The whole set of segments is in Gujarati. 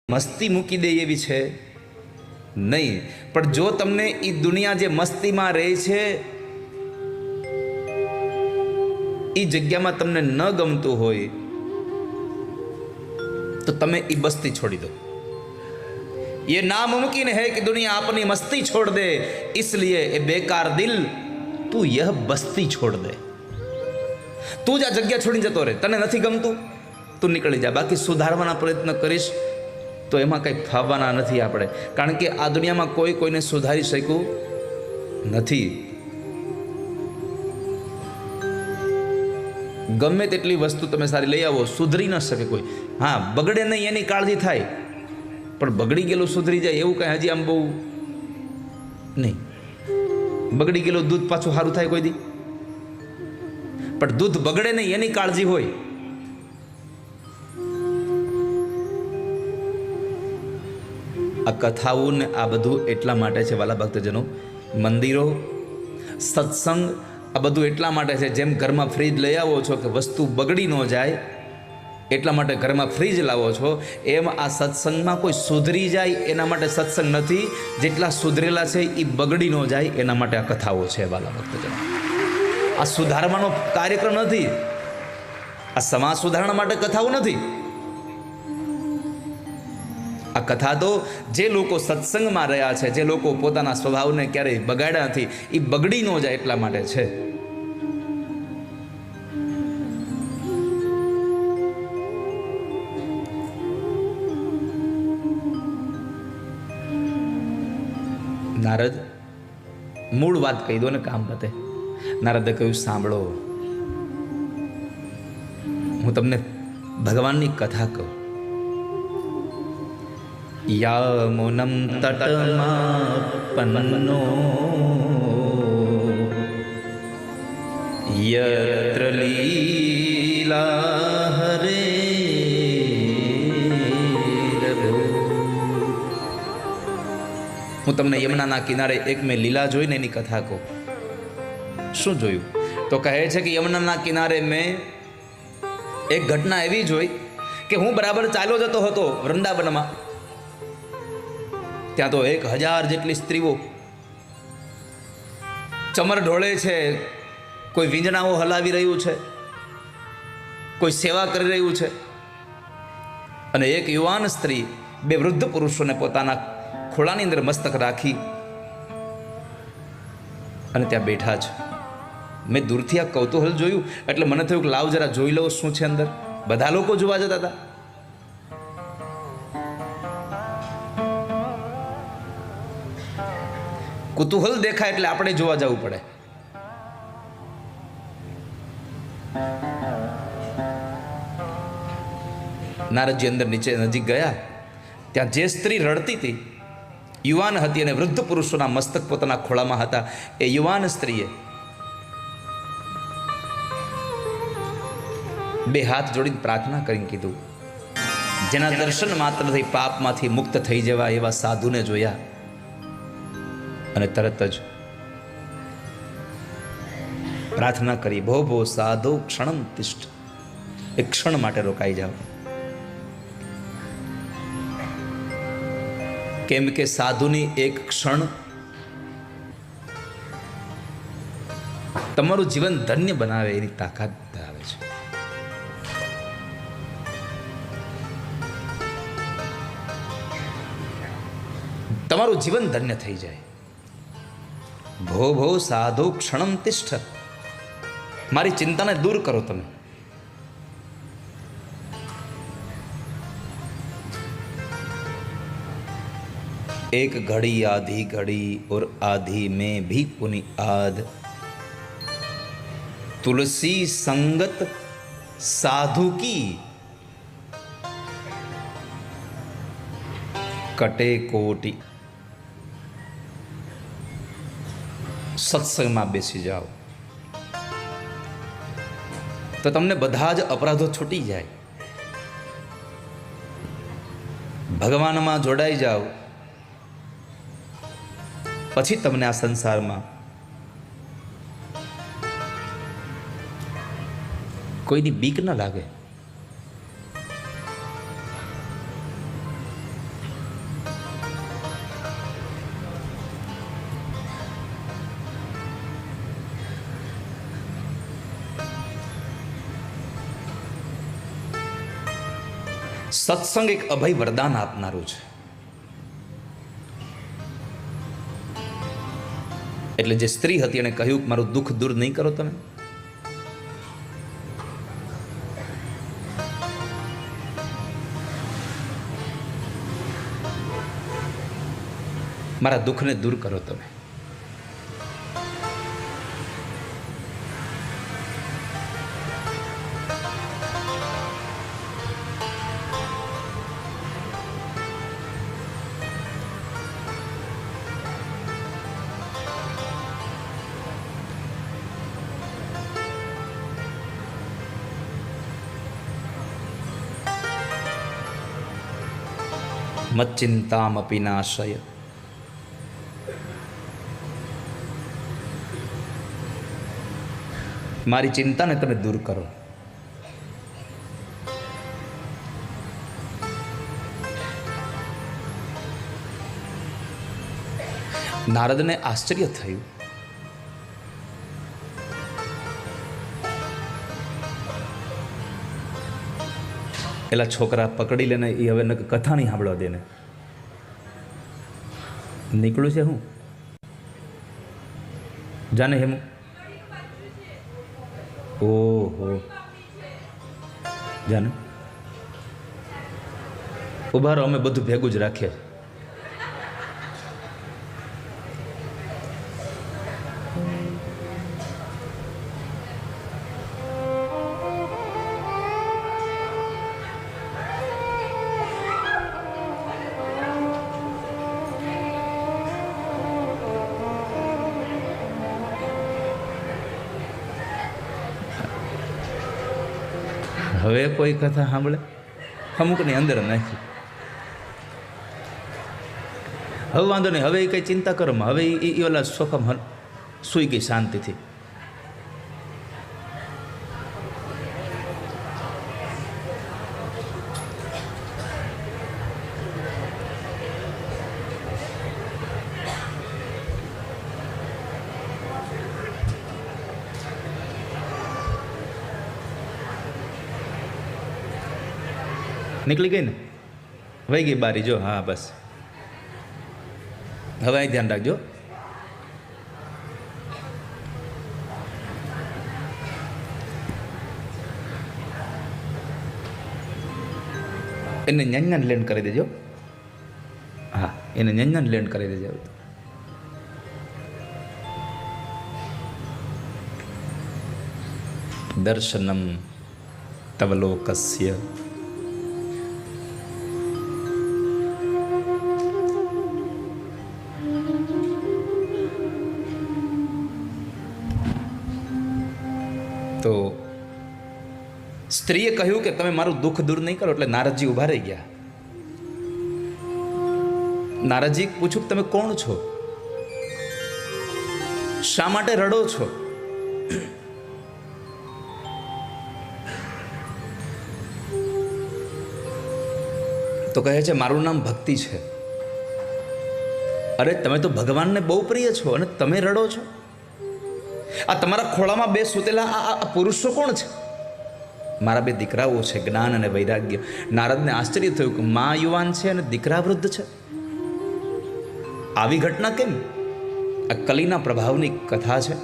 મસ્તી મૂકી દે એવી છે નહીં, પણ જો તમને એ દુનિયા જે મસ્તીમાં રહે છે એ જગ્યામાં તમને ન ગમતું હોય તો તમે એ બસ્તી છોડી દો। ये नामुमकिन है कि दुनिया अपनी मस्ती छोड़ दे, इसलिए ए बेकार दिल तू यह बस्ती छोड़ दे। તું જ આ જગ્યા છોડીને જતો રહે, તને નથી ગમતું તું નીકળી જા, બાકી સુધારવાના પ્રયત્ન કરીશ તો એમાં કંઈ ફાવવાના નથી આપણે, કારણ કે આ દુનિયામાં કોઈ કોઈને સુધારી શક્યું નથી। ગમે તેટલી વસ્તુ તમે સારી લઈ આવો, સુધરી ન શકે કોઈ। હા, બગડે નહીં એની કાળજી થાય, પણ બગડી ગયેલું સુધરી જાય એવું કાંઈ હજી આમ બહુ નહીં। બગડી ગયેલું દૂધ પાછું સારું થાય કોઈ દી? પણ દૂધ બગડે નહીં એની કાળજી હોય। આ કથાઓ ને આ બધું એટલા માટે છે વાલા ભક્તજનો, મંદિરો, સત્સંગ, આ બધું એટલા માટે છે। જેમ ઘરમાં ફ્રીજ લઈ આવો છો કે વસ્તુ બગડી ન જાય એટલા માટે ઘરમાં ફ્રીજ લાવો છો, એમ આ સત્સંગમાં કોઈ સુધરી જાય એના માટે સત્સંગ નથી, જેટલા સુધરેલા છે એ બગડી ન જાય એના માટે આ કથાઓ છે વાલા ભક્તજનો। આ સુધારવાનો કાર્યક્રમ નથી, આ સમાજ સુધારણા માટે કથાઓ નથી। આ કથા તો જે લોકો સત્સંગમાં રહ્યા છે, જે લોકો પોતાના સ્વભાવને ક્યારેય બગાડ્યા નથી, એ બગડી ન જાય એટલા માટે છે। નારદ મૂળ વાત કહી દો ને કામ પતે। નારદે કહ્યું, સાંભળો, હું તમને ભગવાનની કથા કહું। યામુનમ તટમાપન્નો યત્ર લીલા હરે, હું તમને યમુનાના કિનારે એક મેં લીલા જોઈને એની કથા કહું। શું જોયું? તો કહે છે કે યમુનાના કિનારે મેં એક ઘટના એવી જોઈ કે હું બરાબર ચાલ્યો જતો હતો વૃંદાવનમાં, ત્યાં તો 1000 જેટલી સ્ત્રીઓ ચમર ઢોળે છે, કોઈ વીંજણાઓ હલાવી રહ્યું છે, કોઈ સેવા કરી રહ્યું છે, અને એક યુવાન સ્ત્રી 2 વૃદ્ધ પુરુષોને પોતાના ખોળાની અંદર મસ્તક રાખી અને ત્યાં બેઠા છે। મેં દૂરથી આ કૌતૂહલ જોયું એટલે મને થયું કે લાવ જરા જોઈ લઉં શું છે અંદર। બધા લોકો જોવા જતા હતા। કુતૂહલ દેખાય એટલે આપણે જોવા જવું પડે। નારદજી અંદર નીચે નજીક ગયા, ત્યાં જે સ્ત્રી રડતી હતી યુવાન હતી અને વૃદ્ધ પુરુષોના મસ્તક પોતાના ખોળામાં હતા, એ યુવાન સ્ત્રીએ 2 હાથ જોડીને પ્રાર્થના કરીને કીધું, જેના દર્શન માત્રથી પાપમાંથી મુક્ત થઈ જવા એવા સાધુને જોયા, અને તરત જ પ્રાર્થના કરી, ભો ભો સાધુ ક્ષણમ તિષ્ઠ, એક ક્ષણ માટે રોકાઈ જાઓ। કેમ કે સાધુની એક ક્ષણ તમારું જીવન ધન્ય બનાવે એની તાકાત ધરાવે છે। તમારું જીવન ધન્ય થઈ જાય। ભો ભો સાધુ ક્ષણમ તિષ્ઠ, મારી ચિંતાને દૂર કરો તમે। एक घड़ी आधी घड़ी और आधी में भी पुनि आध, तुलसी संगत साधु की कटे कोटि। સત્સંગમાં બેસી જાઓ તો તમને બધા જ અપરાધો છૂટી જાય। ભગવાનમાં જોડાઈ જાઓ પછી તમને આ સંસારમાં કોઈની બીક ન લાગે। સત્સંગ એક અભય વરદાન આપનારું છે. એટલે જે સ્ત્રી હતી એને કહ્યું કે મારું દુઃખ દૂર નહીં કરો તમે. મારા દુઃખને દૂર કરો તમે. મચ્ચિંતામપી નાશય. મારી ચિંતાને તમે દૂર કરો. નારદને આશ્ચર્ય થયું. પેલા છોકરા પકડી લેને એ હવે કથા નહીં સાંભળવા દે ને. નીકળું છે હું જાને હેમું. ઓહો જાને ઉભા રહો, અમે બધું ભેગું જ રાખીએ. હવે કોઈ કથા સાંભળે? અમુકની અંદર નાખી. હવે વાંધો નહીં, હવે એ કંઈ ચિંતા કરો, હવે એ ઓલા સોફામાં સૂઈ ગઈ શાંતિથી. નીકળી ગઈ ને, વહી ગઈ બારી. જો હા બસ હવે અહીં ધ્યાન રાખજો. એને ન્યાન્યાન લેન્ડ કરી દેજો. હા એને ન્યાન્યાન લેન્ડ કરી દેજો. દર્શનમ તવલોકસ્ય તો સ્ત્રીએ કહ્યું કે તમે મારું દુઃખ દૂર નહીં કરો. એટલે નારદજી ઊભા રહી ગયા. નારદજી પૂછ્યું કે તમે કોણ છો? શા માટે રડો છો? તો કહે છે મારું નામ ભક્તિ છે. અરે તમે તો ભગવાનને બહુ પ્રિય છો અને તમે રડો છો? આ તમારા ખોળામાં બે સૂતેલા આ પુરુષો કોણ છે? મારા બે દીકરાઓ છે, જ્ઞાન અને વૈરાગ્ય. નારદને આશ્ચર્ય થયું કે મા યુવાન છે અને દીકરા વૃદ્ધ છે. આવી ઘટના કેમ? આ કલીના પ્રભાવની કથા છે.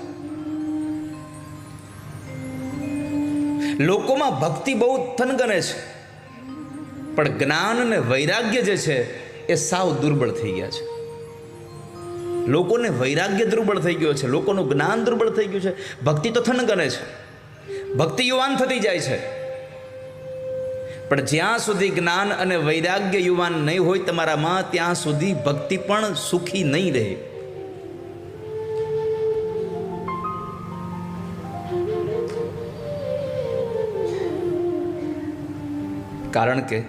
લોકોમાં ભક્તિ બહુ થનગને છે, પણ જ્ઞાન અને વૈરાગ્ય જે છે એ સાવ દુર્બળ થઈ ગયા છે. લોકોને વૈરાગ્ય દુર્બળ થઈ ગયો છે, લોકોનું જ્ઞાન દુર્બળ થઈ ગયું છે. ભક્તિ તો થનગને છે, ભક્તિ યુવાન થતી જાય છે, પણ જ્યાં સુધી જ્ઞાન અને વૈરાગ્ય યુવાન નહીં હોય તમારામાં, ત્યાં સુધી ભક્તિ પણ સુખી નહીં રહે. કારણ કે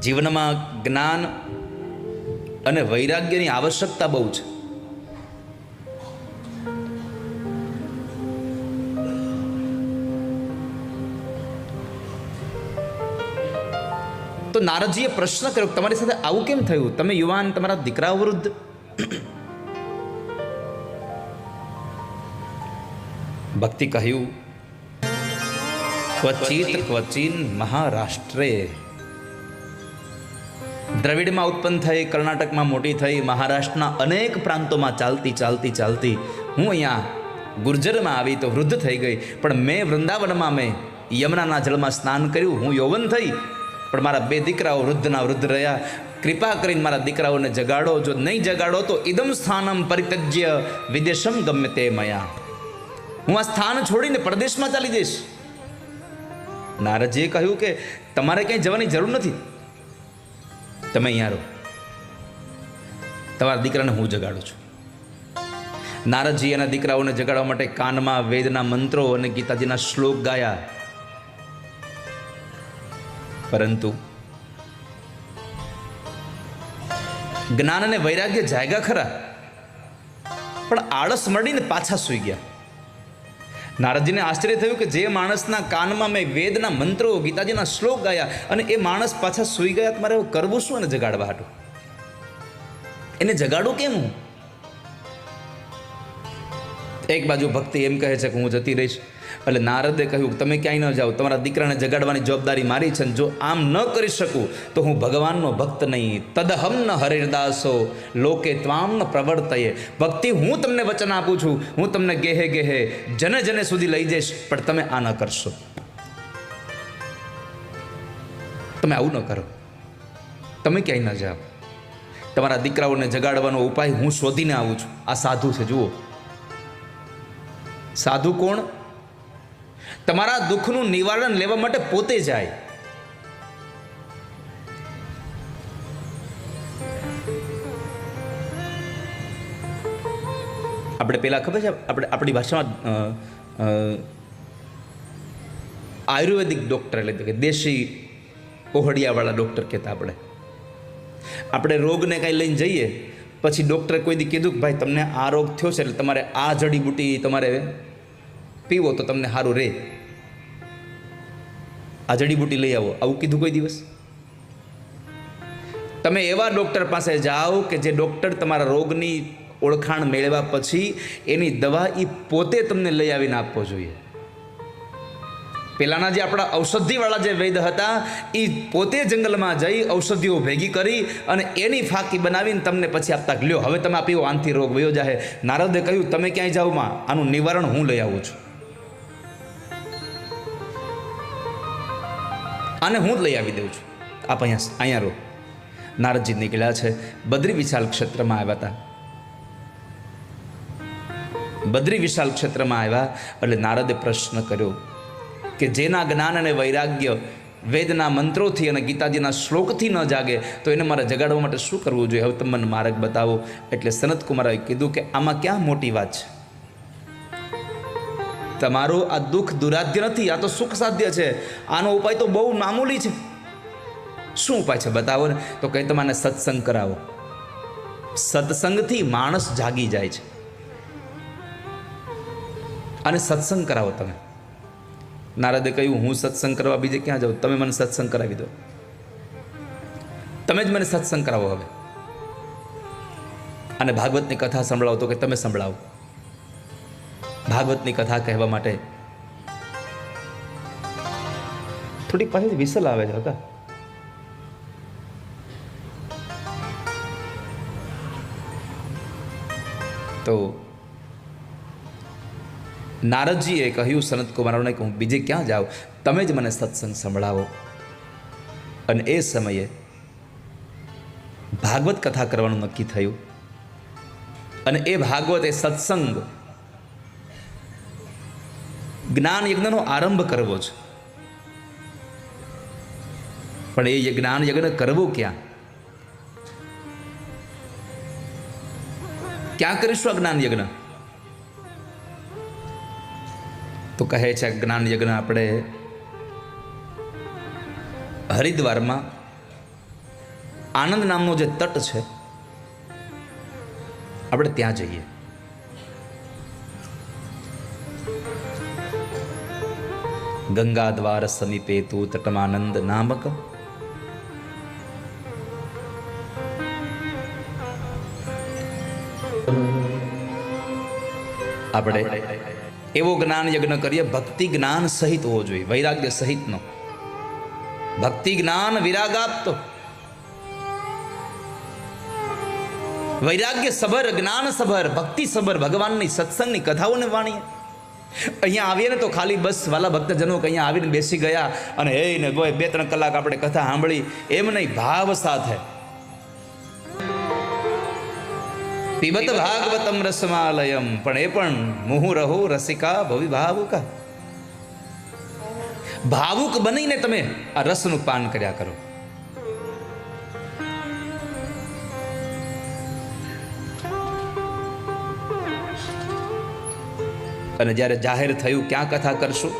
જીવનમાં જ્ઞાન અને વૈરાગ્યની આવશ્યકતા બહુ છે. તો નારદજીએ પ્રશ્ન કર્યો તમારી સાથે આવું કેમ થયું? તમે યુવાન, તમારા દીકરાઓ વૃદ્ધ. ભક્તિ કહ્યું ક્વચિત ક્વચિન મહારાષ્ટ્રે દ્રવિડમાં ઉત્પન્ન થઈ, કર્ણાટકમાં મોટી થઈ, મહારાષ્ટ્રના અનેક પ્રાંતોમાં ચાલતી ચાલતી ચાલતી હું અહીંયા ગુર્જરમાં આવી તો વૃદ્ધ થઈ ગઈ. પણ મેં વૃંદાવનમાં મેં યમુનાના જળમાં સ્નાન કર્યું. હું યૌવન થઈ, પણ મારા 2 દીકરાઓ વૃદ્ધના વૃદ્ધ રહ્યા. કૃપા કરીને મારા દીકરાઓને જગાડો. જો નહીં જગાડો તો ઇદમ સ્થાનમ પરિત્યજ્ય વિદેશમ ગમ્ય તે મયા. હું આ સ્થાન છોડીને પરદેશમાં ચાલી જઈશ. નારદજીએ કહ્યું કે તમારે ક્યાંય જવાની જરૂર નથી, તમે અહીંયા રહો, તમારા દીકરાને હું જગાડું છું. નારદજી એના દીકરાઓને જગાડવા માટે કાનમાં વેદના મંત્રો અને ગીતાજીના શ્લોક ગાયા. પરંતુ જ્ઞાન અને વૈરાગ્ય જાગ્યા ખરા, પણ આળસ મળીને પાછા સૂઈ ગયા. નારદજીને આશ્ચર્ય થયું કે જે માણસના કાનમાં મેં વેદના મંત્રો ગીતાજીના શ્લોક ગાયા અને એ માણસ પાછા સૂઈ ગયા, મારે કરવું શું એને જગાડવા હાટું? એને જગાડું કેમ હું? એક બાજુ ભક્તિ એમ કહે છે કે હું જતી રહીશ, એટલે નારદે કહ્યું તમે ક્યાંય ન જાઓ, તમારા દીકરાને જગાડવાની જવાબદારી મારી છે. જો આમ ન કરી શકું તો હું ભગવાનનો ભક્ત નહીં. તદહમ ન હરિદાસો લોકે ત્વામ ન પ્રવર્તયે. ભક્તિ હું તમને વચન આપું છું, હું તમને ગેહે ગેહે જને જને સુધી લઈ જઈશ, પણ તમે આ ન કરશો. તમે આવું ન કરો, તમે ક્યાંય ન જાઓ. તમારા દીકરાઓને જગાડવાનો ઉપાય હું શોધીને આવું છું. આ સાધુ છે, જુઓ. સાધુ કોણ? તમારા દુઃખનું નિવારણ લેવા માટે પોતે જાય. આપણે પેલા ખબર છે, આપણે આપણી ભાષામાં આયુર્વેદિક ડૉક્ટર એટલે કે દેશી ઓહડિયાવાળા ડૉક્ટર કહેતા. આપણે રોગને કાંઈ લઈને જઈએ, પછી ડૉક્ટરે કોઈ દી કીધું કે ભાઈ તમને આ રોગ થયો છે એટલે તમારે આ જડીબુટી તમારે પીવો તો તમને સારું રહે, આ જડીબુટી લઈ આવો, આવું કીધું કોઈ દિવસ? તમે એવા ડૉક્ટર પાસે જાઓ કે જે ડૉક્ટર તમારા રોગની ઓળખાણ મેળવ્યા પછી એની દવા એ પોતે તમને લઈ આવીને આપવો જોઈએ. પેલાના જે આપણા ઔષધિવાળા જે વૈદ હતા એ પોતે જંગલમાં જઈ ઔષધિઓ ભેગી કરી અને એની ફાકી બનાવીને તમને પછી આપતા, લ્યો હવે તમે આ પીવો, આનથી રોગ વયો જાહે. નારદે કહ્યું તમે ક્યાંય જાઓ માં, આનું નિવારણ હું લઈ આવું છું, આને હું જ લઈ આવી દઉં છું, આપ અહીંયા રહો. નારદજી નીકળ્યા છે, બદ્રી વિશાલ ક્ષેત્રમાં આવ્યા હતા. બદ્રી વિશાલ ક્ષેત્રમાં આવ્યા એટલે નારદે પ્રશ્ન કર્યો કે જેના જ્ઞાન અને વૈરાગ્ય વેદના મંત્રોથી અને ગીતાજીના શ્લોકથી ન જાગે તો એને મારે જગાડવા માટે શું કરવું જોઈએ? હવે તમે મને માર્ગ બતાવો. એટલે સનત કુમારે કીધું કે આમાં ક્યાં મોટી વાત છે? તમારું આ દુઃખ દુરાધ્ય નથી, આ તો સુખ સાધ્ય છે. આનો ઉપાય તો બહુ મામૂલી છે. શું ઉપાય છે બતાવો ને? તો કહે તમારે સત્સંગ કરાવો. સત્સંગથી માણસ જાગી જાય છે, અને સત્સંગ કરાવો તમે. નારદે કહ્યું હું સત્સંગ કરવા બીજે ક્યાં જાઉં? તમે મને સત્સંગ કરાવી દો, તમે જ મને સત્સંગ કરાવો હવે. અને ભાગવતની કથા સંભળાવો તો કે તમે સંભળાવો. ભાગવતની કથા કહેવા માટે થોડી પાછી વિસલ આવે છે. કા તો નારદજીએ કહ્યું સનત કુમારોને કે હું બીજે ક્યાં જાઉં, તમે જ મને સત્સંગ સંભળાવો. અને એ સમયે ભાગવત કથા કરવાનું નક્કી થયું. અને એ ભાગવત એ સત્સંગ જ્ઞાન યજ્ઞનો આરંભ કરવો છે. પણ એ જ્ઞાન યજ્ઞ કરવો ક્યાં? ક્યાં કરીશું આ જ્ઞાન યજ્ઞ? તો કહે છે જ્ઞાન યજ્ઞ આપણે હરિદ્વારમાં આનંદ નામનો જે તટ છે આપણે ત્યાં જઈએ. ગંગા દ્વાર સમીપે તું તટમાનંદ નામક આપણે એવો જ્ઞાન યજ્ઞ કરીએ. ભક્તિ જ્ઞાન સહિત હોવો જોઈએ, વૈરાગ્ય સહિતનો. ભક્તિ જ્ઞાન વિરાગ આપતો વૈરાગ્ય સભર, જ્ઞાન સભર, ભક્તિ સભર ભગવાનની સત્સંગની કથાઓને વાણીએ. અહીંયા આવીએ ને તો ખાલી બસ વાલા ભક્તજનો કે અહીંયા આવીને બેસી ગયા અને હે ને 2-3 કલાક આપણે કથા સાંભળી એમ નહીં, ભાવ સાથે. પીબત ભાગવતમ રસમાલયમ, પણ એ પણ મુહુરહુ રસિકા ભવિ ભાવુકા. ભાવુક બનીને તમે આ રસનું પાન કર્યા કરો. અને જ્યારે જાહેર થયું ક્યાં કથા કરશું,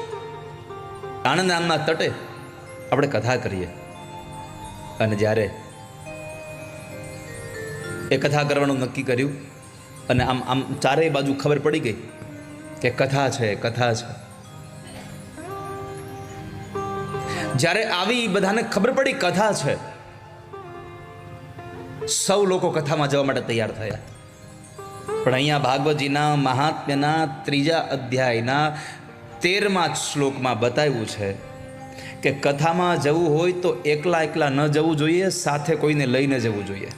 આણંદ નામના તટે આપણે કથા કરીએ. અને જ્યારે એ કથા કરવાનું નક્કી કર્યું અને આમ આમ ચારેય બાજુ ખબર પડી ગઈ કે કથા છે, કથા છે. જ્યારે આવી બધાને ખબર પડી કથા છે, સૌ લોકો કથામાં જવા માટે તૈયાર થયા. પણ અહીંયા ભાગવતજીના મહાત્મ્યના 3જા અધ્યાયના 13મા શ્લોકમાં બતાવ્યું છે કે કથામાં જવું હોય તો એકલા એકલા ન જવું જોઈએ, સાથે કોઈને લઈને જવું જોઈએ.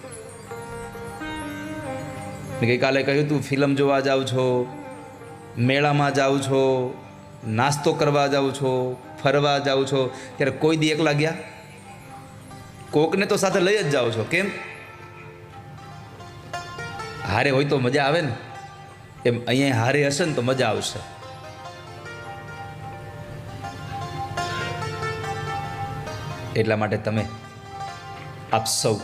ગઈકાલે કહ્યું તું ફિલ્મ જોવા જાઓ છો, મેળામાં જાઓ છો, નાસ્તો કરવા જાઓ છો, ફરવા જાઓ છો, ત્યારે કોઈ દી એકલા ગયા? કોકને તો સાથે લઈ જ જાઓ છો. કેમ? હારે હોય તો મજા આવે ને, એમ અહીંયા હારે હશે ને તો મજા આવશે. એટલા માટે તમે આપ સૌ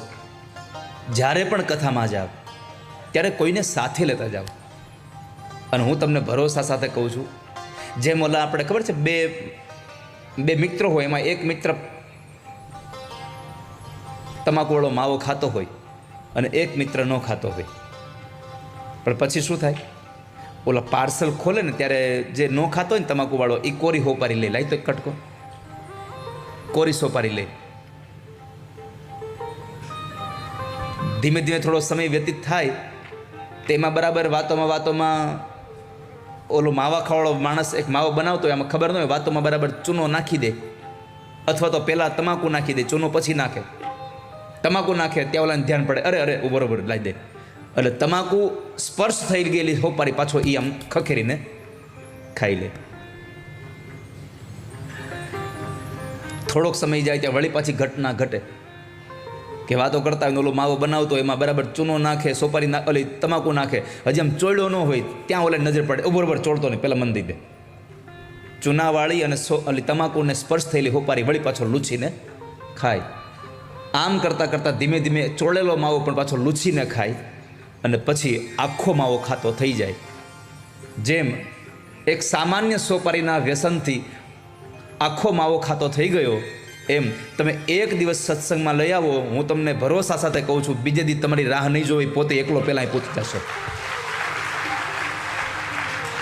જ્યારે પણ કથામાં જાઓ ત્યારે કોઈને સાથે લેતા જાઓ. અને હું તમને ભરોસા સાથે કહું છું, જેમ ઓલા આપણે ખબર છે બે મિત્રો હોય, એમાં એક મિત્ર તમાકુવાળો માવો ખાતો હોય અને એક મિત્ર ન ખાતો હોય. પણ પછી શું થાય? ઓલા પાર્સલ ખોલે ને ત્યારે જે ન ખાતો હોય ને તમાકુવાળો, એ કોરી હોપારી લે, લાઈ તો એક કટકો કોરી સોપારી લે. ધીમે ધીમે થોડો સમય વ્યતીત થાય તેમાં બરાબર વાતોમાં ઓલો માવા ખાવાળો માણસ એક માવો બનાવતો હોય, આમાં ખબર ન હોય, વાતોમાં બરાબર ચૂનો નાખી દે, અથવા તો પહેલાં તમાકુ નાખી દે, ચૂનો પછી નાખે. તમાકુ નાખે ત્યાં ઓલાને ધ્યાન પડે, અરે અરે બરોબર લાવી દે, એટલે તમાકુ સ્પર્શ થઈ ગયેલી હોપારી પાછો એ આમ ખખેરીને ખાઈ લે. થોડોક સમય જાય ત્યાં વળી પાછી ઘટના ઘટે કે વાતો કરતા હોય, ઓલો માવો બનાવતો એમાં બરાબર ચૂનો નાખે, સોપારી ઓલી તમાકુ નાખે, હજી આમ ચોળ્યો ન હોય ત્યાં ઓલે નજર પડે, બરોબર ચોળતો નહીં, પહેલાં મન દઈ દે. ચૂનાવાળી અને ઓલી તમાકુને સ્પર્શ થયેલી હોપારી વળી પાછો લૂછીને ખાય. આમ કરતાં કરતાં ધીમે ધીમે ચોળેલો માવો પણ પાછો લૂછીને ખાય અને પછી આખો માવો ખાતો થઈ જાય. જેમ એક સામાન્ય સોપારીના વ્યસનથી આખો માવો ખાતો થઈ ગયો, એમ તમે એક દિવસ સત્સંગમાં લઈ આવો, હું તમને ભરોસા સાથે કહું છું, બીજે દી તમારી રાહ નહીં જોઈ, પોતે એકલો પહેલાં પૂછી જશે.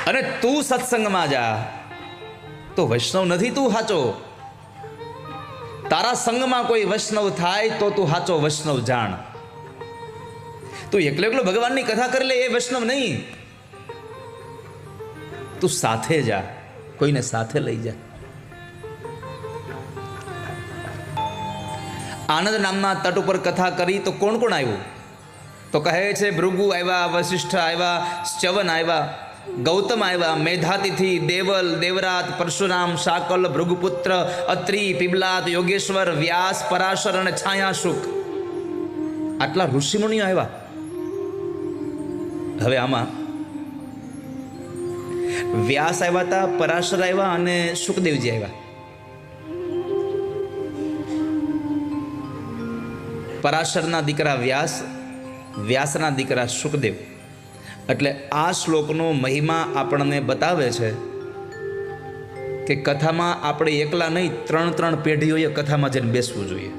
અને તું સત્સંગમાં જા તો વૈષ્ણવ નથી તું સાચો. તારા સંગમાં કોઈ વૈષ્ણવ થાય તો તું સાચો વૈષ્ણવ જાણ. તું એકલો એકલો ભગવાનની કથા કરી લે એ વૈષ્ણવ નહીં. તું સાથે જા, કોઈને સાથે લઈ જા. આનંદ નામના તટ ઉપર કથા કરી તો કોણ કોણ આવ્યું? તો કહે છે ભૃગુ આવ્યા, વશિષ્ઠ આવ્યા, ચ્યવન આવ્યા, ગૌતમ આવ્યા, મેધાતિથિ, દેવલ, દેવરાત, પરશુરામ, શાકલ, ભૃગુપુત્ર, અત્રિ, પીબલાદ, યોગેશ્વર, વ્યાસ, પરાશર અને છાયાશુક. આટલા ઋષિમુનિઓ આવ્યા. હવે આમાં વ્યાસ આવ્યા હતા, પરાશર આવ્યા અને સુખદેવજી આવ્યા. પરાશરના દીકરા વ્યાસ, વ્યાસના દીકરા સુખદેવ. એટલે આ શ્લોકનો મહિમા આપણને બતાવે છે કે કથામાં આપણે એકલા નહીં, 3 પેઢીઓએ કથામાં જઈને બેસવું જોઈએ.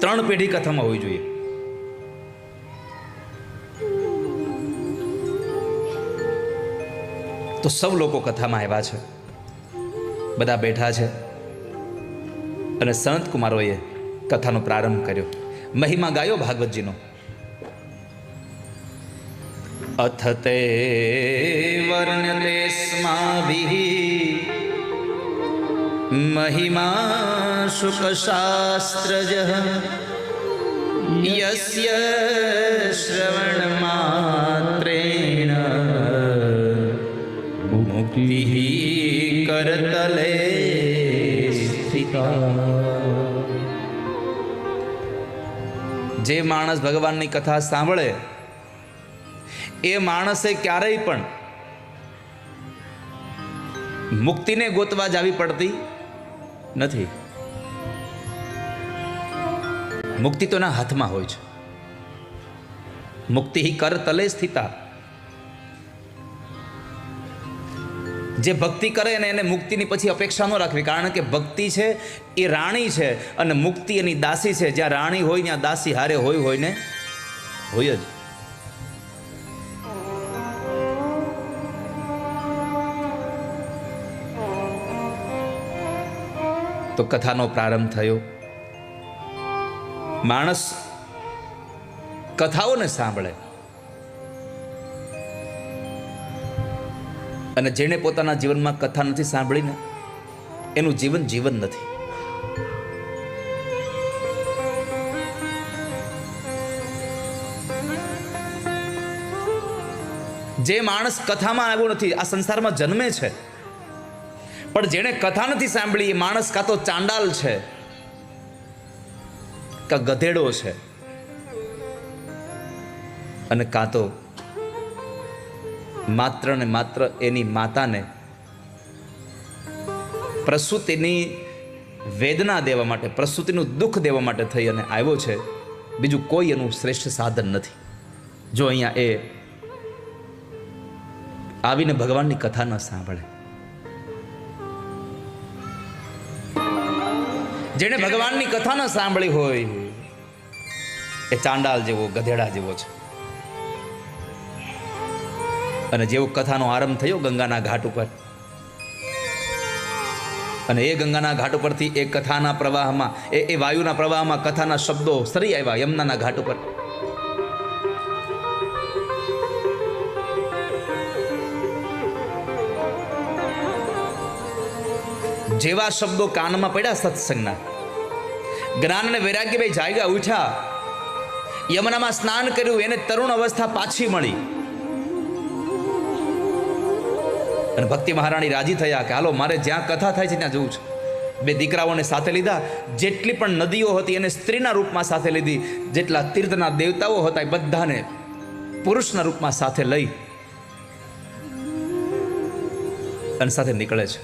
3 પેઢી કથામાં હોવી જોઈએ. તો સૌ લોકો કથામાં આવ્યા છે, બધા બેઠા છે અને સંત કુમારોએ કથાનો પ્રારંભ કર્યો, મહિમા ગાયો ભાગવતજીનો. અથ તે વર્ણ્યતે સ્માભિઃ મહિમા શુકશાસ્ત્રજઃ યસ્ય શ્રવણ માત્રેણ મુક્તિ કરતલે સ્થિતા. જે માણસ ભગવાનની કથા સાંભળે એ માણસે ક્યારેય પણ મુક્તિને ગોતવા જાવી પડતી નથી. મુક્તિ તો એના હાથમાં હોય છે. મુક્તિ કર તલે સ્થિતા. જે ભક્તિ કરે ને એને મુક્તિની પછી અપેક્ષા ન રાખવી, કારણ કે ભક્તિ છે એ રાણી છે અને મુક્તિ એની દાસી છે. જ્યાં રાણી હોય ત્યાં દાસી હારે હોય ને હોય જ. તો કથાનો પ્રારંભ થયો. માણસ કથાઓને સાંભળે અને જેણે પોતાના જીવનમાં કથા નથી સાંભળીને એનું જીવન જીવન નથી. જે માણસ કથામાં આવ્યો નથી, આ સંસારમાં જન્મે છે પણ જેણે કથા નથી સાંભળી એ માણસ કાં તો ચાંડાલ છે, કાં ગધેડો છે, અને કાં તો માત્ર ને માત્ર એની માતાને પ્રસૂતિની વેદના દેવા માટે, પ્રસૂતિનું દુઃખ દેવા માટે થઈ અને આવ્યો છે. બીજું કોઈ એનું શ્રેષ્ઠ સાધન નથી. જો અહીંયા એ આવીને ભગવાનની કથા ન સાંભળે, જેણે ભગવાનની કથા ન સાંભળી હોય એ ચાંડાલ જેવો, ગધેડા જેવો છે. અને જેવો કથાનો આરંભ થયો ગંગાના ઘાટ ઉપર, અને એ ગંગાના ઘાટ ઉપરથી એ કથાના પ્રવાહમાં, એ વાયુના પ્રવાહમાં કથાના શબ્દો સરી આવ્યા યમુનાના ઘાટ ઉપર. જેવા શબ્દો કાનમાં પડ્યા સત્સંગના, જ્ઞાન અને વૈરાગ્યભાઈ જાગ્યા, ઉઠ્યા, યમુનામાં સ્નાન કર્યું, એને તરુણ અવસ્થા પાછી મળી. અને ભક્તિ મહારાણી રાજી થયા કે હાલો મારે જ્યાં કથા થાય છે ત્યાં જવું છે. બે દીકરાઓને સાથે લીધા, જેટલી પણ નદીઓ હતી એને સ્ત્રીના રૂપમાં સાથે લીધી, જેટલા તીર્થના દેવતાઓ હતા એ બધાને પુરુષના રૂપમાં સાથે લઈ અને સાથે નીકળે છે.